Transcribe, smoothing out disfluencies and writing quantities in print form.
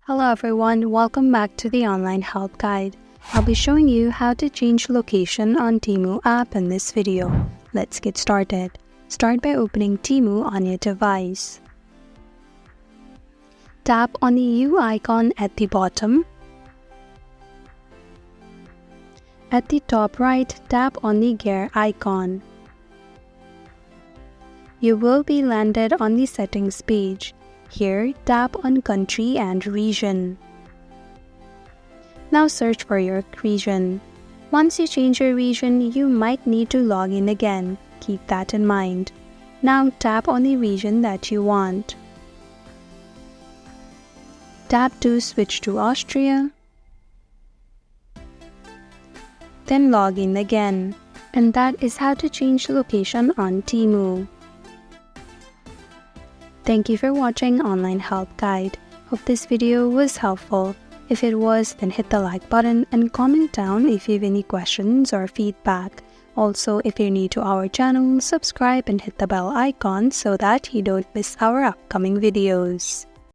Hello everyone, welcome back to the online help guide. I'll be showing you how to change location on Temu app in this video. Let's get started. Start by opening Temu on your device. Tap on the U icon at the bottom. At the top right, tap on the gear icon. You will be landed on the settings page. Here, tap on Country and Region. Now search for your region. Once you change your region, you might need to log in again. Keep that in mind. Now tap on the region that you want. Tap to switch to Austria. Then log in again. And that is how to change location on Temu. Thank you for watching Online Help Guide. Hope this video was helpful. If it was, then hit the like button and comment down if you have any questions or feedback. Also, if you're new to our channel, subscribe and hit the bell icon so that you don't miss our upcoming videos.